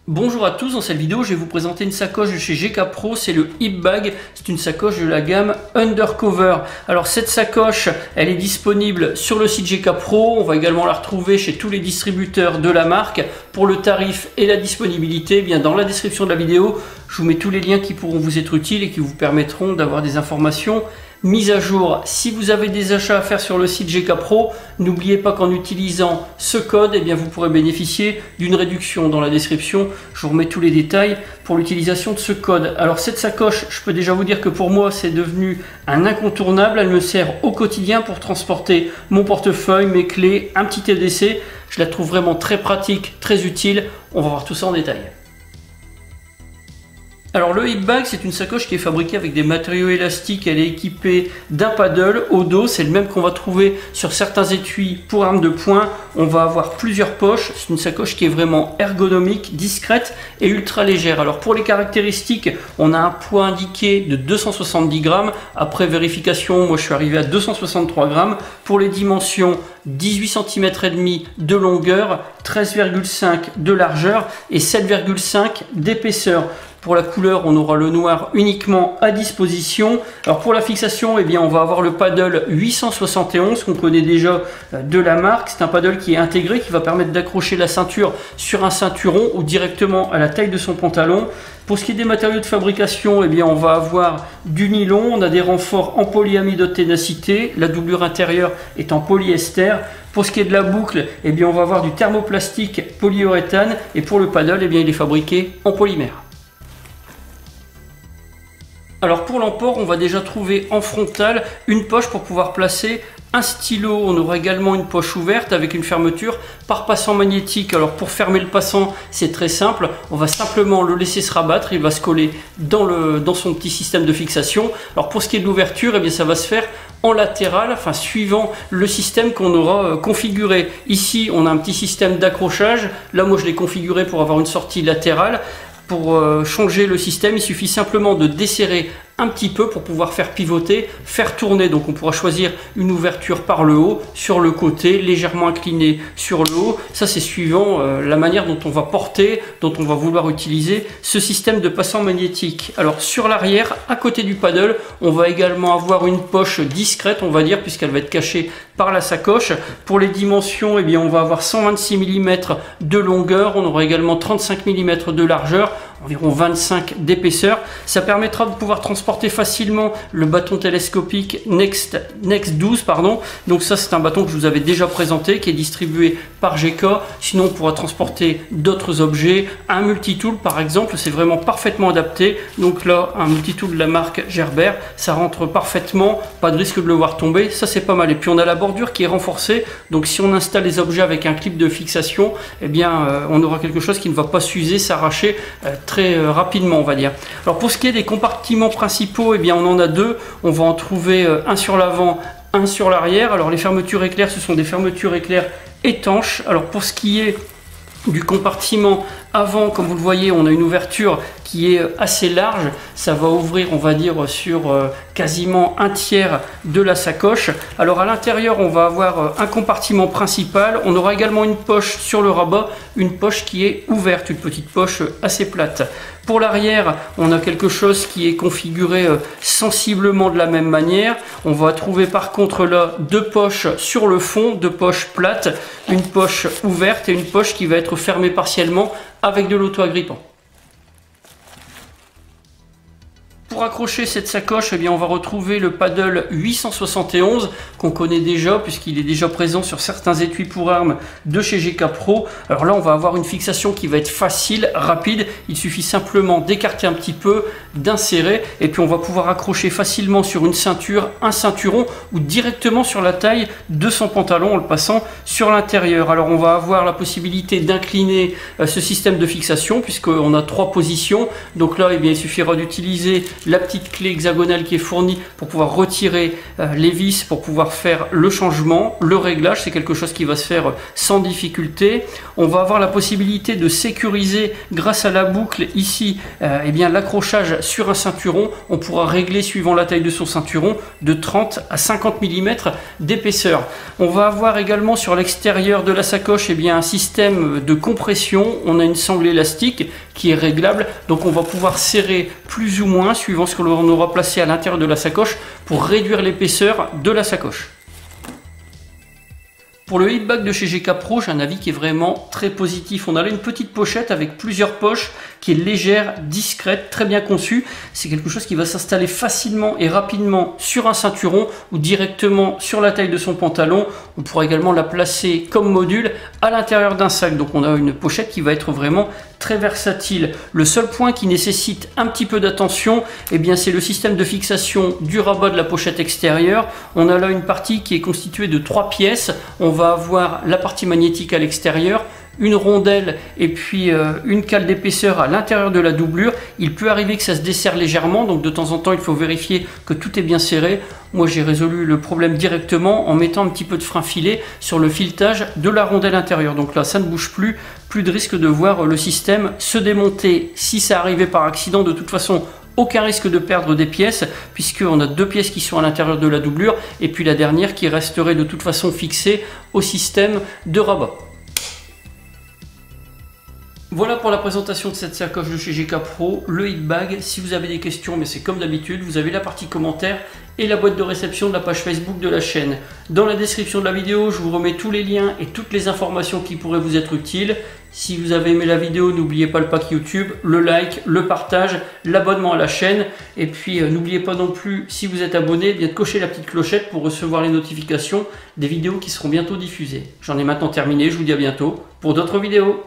Bonjour à tous, dans cette vidéo je vais vous présenter une sacoche de chez GK Pro, c'est le Hip Bag, c'est une sacoche de la gamme Undercover. Alors cette sacoche, elle est disponible sur le site GK Pro, on va également la retrouver chez tous les distributeurs de la marque. Pour le tarif et la disponibilité, bien dans la description de la vidéo, je vous mets tous les liens qui pourront vous être utiles et qui vous permettront d'avoir des informations mise à jour. Si vous avez des achats à faire sur le site GK Pro, n'oubliez pas qu'en utilisant ce code, eh bien, vous pourrez bénéficier d'une réduction dans la description. Je vous remets tous les détails pour l'utilisation de ce code. Alors cette sacoche, je peux déjà vous dire que pour moi, c'est devenu un incontournable. Elle me sert au quotidien pour transporter mon portefeuille, mes clés, un petit TDC. Je la trouve vraiment très pratique, très utile. On va voir tout ça en détail. Alors le Hip Bag, c'est une sacoche qui est fabriquée avec des matériaux élastiques. Elle est équipée d'un paddle au dos, c'est le même qu'on va trouver sur certains étuis pour armes de poing. On va avoir plusieurs poches, c'est une sacoche qui est vraiment ergonomique, discrète et ultra légère. Alors pour les caractéristiques, on a un poids indiqué de 270 grammes. Après vérification, moi je suis arrivé à 263 grammes. Pour les dimensions, 18 cm et demi de longueur, 13,5 de largeur et 7,5 d'épaisseur. Pour la couleur, on aura le noir uniquement à disposition. Alors pour la fixation, eh bien, on va avoir le paddle 871 qu'on connaît déjà de la marque. C'est un paddle qui est intégré, qui va permettre d'accrocher la ceinture sur un ceinturon ou directement à la taille de son pantalon. Pour ce qui est des matériaux de fabrication, eh bien, on va avoir du nylon, on a des renforts en polyamide haute ténacité, la doublure intérieure est en polyester. Pour ce qui est de la boucle, eh bien, on va avoir du thermoplastique polyuréthane et pour le paddle, eh bien, il est fabriqué en polymère. Alors pour l'emport, on va déjà trouver en frontal une poche pour pouvoir placer un stylo. On aura également une poche ouverte avec une fermeture par passant magnétique. Alors pour fermer le passant, c'est très simple. On va simplement le laisser se rabattre. Il va se coller dans son petit système de fixation. Alors pour ce qui est de l'ouverture, eh bien ça va se faire en latéral, enfin suivant le système qu'on aura configuré. Ici, on a un petit système d'accrochage. Là, moi, je l'ai configuré pour avoir une sortie latérale. Pour changer le système, il suffit simplement de desserrer un petit peu pour pouvoir faire pivoter, faire tourner. Donc on pourra choisir une ouverture par le haut, sur le côté, légèrement inclinée sur le haut. Ça c'est suivant la manière dont on va porter, dont on va vouloir utiliser ce système de passant magnétique. Alors sur l'arrière, à côté du paddle, on va également avoir une poche discrète, on va dire, puisqu'elle va être cachée par la sacoche. Pour les dimensions, eh bien, on va avoir 126 mm de longueur, on aura également 35 mm de largeur, environ 25 d'épaisseur. Ça permettra de pouvoir transporter facilement le bâton télescopique Next 12, pardon. Donc ça, c'est un bâton que je vous avais déjà présenté, qui est distribué par GK. Sinon, on pourra transporter d'autres objets. Un multitool, par exemple, c'est vraiment parfaitement adapté. Donc là, un multitool de la marque Gerber, ça rentre parfaitement, pas de risque de le voir tomber. Ça, c'est pas mal. Et puis, on a la bordure qui est renforcée. Donc, si on installe les objets avec un clip de fixation, eh bien, on aura quelque chose qui ne va pas s'user, s'arracher très rapidement, on va dire. Alors pour ce qui est des compartiments principaux, eh bien on en a deux. On va en trouver un sur l'avant, un sur l'arrière. Alors les fermetures éclairs, ce sont des fermetures éclairs étanches. Alors pour ce qui est du compartiment avant, comme vous le voyez, on a une ouverture qui est assez large. Ça va ouvrir, on va dire, sur quasiment un tiers de la sacoche. Alors à l'intérieur, on va avoir un compartiment principal. On aura également une poche sur le rabat, une poche qui est ouverte, une petite poche assez plate. Pour l'arrière, on a quelque chose qui est configuré sensiblement de la même manière. On va trouver par contre là deux poches sur le fond, deux poches plates, une poche ouverte et une poche qui va être fermée partiellement avec de l'auto-agrippant. Pour accrocher cette sacoche, eh bien, on va retrouver le paddle 871 qu'on connaît déjà puisqu'il est déjà présent sur certains étuis pour armes de chez GK Pro. Alors là, on va avoir une fixation qui va être facile, rapide. Il suffit simplement d'écarter un petit peu, d'insérer et puis on va pouvoir accrocher facilement sur une ceinture, un ceinturon ou directement sur la taille de son pantalon en le passant sur l'intérieur. Alors on va avoir la possibilité d'incliner ce système de fixation puisqu'on a trois positions. Donc là, eh bien, il suffira d'utiliser la petite clé hexagonale qui est fournie pour pouvoir retirer les vis, pour pouvoir faire le changement, le réglage. C'est quelque chose qui va se faire sans difficulté. On va avoir la possibilité de sécuriser grâce à la boucle ici eh bien l'accrochage sur un ceinturon. On pourra régler suivant la taille de son ceinturon de 30 à 50 mm d'épaisseur. On va avoir également sur l'extérieur de la sacoche eh bien un système de compression. On a une sangle élastique qui est réglable, donc on va pouvoir serrer plus ou moins suivant ce que l'on aura placé à l'intérieur de la sacoche pour réduire l'épaisseur de la sacoche. Pour le hip bag de chez GK Pro, j'ai un avis qui est vraiment très positif. On a là une petite pochette avec plusieurs poches qui est légère, discrète, très bien conçue. C'est quelque chose qui va s'installer facilement et rapidement sur un ceinturon ou directement sur la taille de son pantalon. On pourra également la placer comme module à l'intérieur d'un sac. Donc on a une pochette qui va être vraiment très versatile. Le seul point qui nécessite un petit peu d'attention, eh bien c'est le système de fixation du rabat de la pochette extérieure. On a là une partie qui est constituée de 3 pièces. On va avoir la partie magnétique à l'extérieur, une rondelle et puis une cale d'épaisseur à l'intérieur de la doublure. Il peut arriver que ça se desserre légèrement, donc de temps en temps il faut vérifier que tout est bien serré. Moi j'ai résolu le problème directement en mettant un petit peu de frein filet sur le filetage de la rondelle intérieure. Donc là ça ne bouge plus, plus de risque de voir le système se démonter si ça arrivait par accident. De toute façon, aucun risque de perdre des pièces puisqu'on a 2 pièces qui sont à l'intérieur de la doublure et puis la dernière qui resterait de toute façon fixée au système de rabat. Voilà pour la présentation de cette sacoche de chez GK Pro, le hip bag. Si vous avez des questions, mais c'est comme d'habitude, vous avez la partie commentaires et la boîte de réception de la page Facebook de la chaîne. Dans la description de la vidéo, je vous remets tous les liens et toutes les informations qui pourraient vous être utiles. Si vous avez aimé la vidéo, n'oubliez pas le pack YouTube, le like, le partage, l'abonnement à la chaîne. Et puis n'oubliez pas non plus, si vous êtes abonné, bien de cocher la petite clochette pour recevoir les notifications des vidéos qui seront bientôt diffusées. J'en ai maintenant terminé, je vous dis à bientôt pour d'autres vidéos.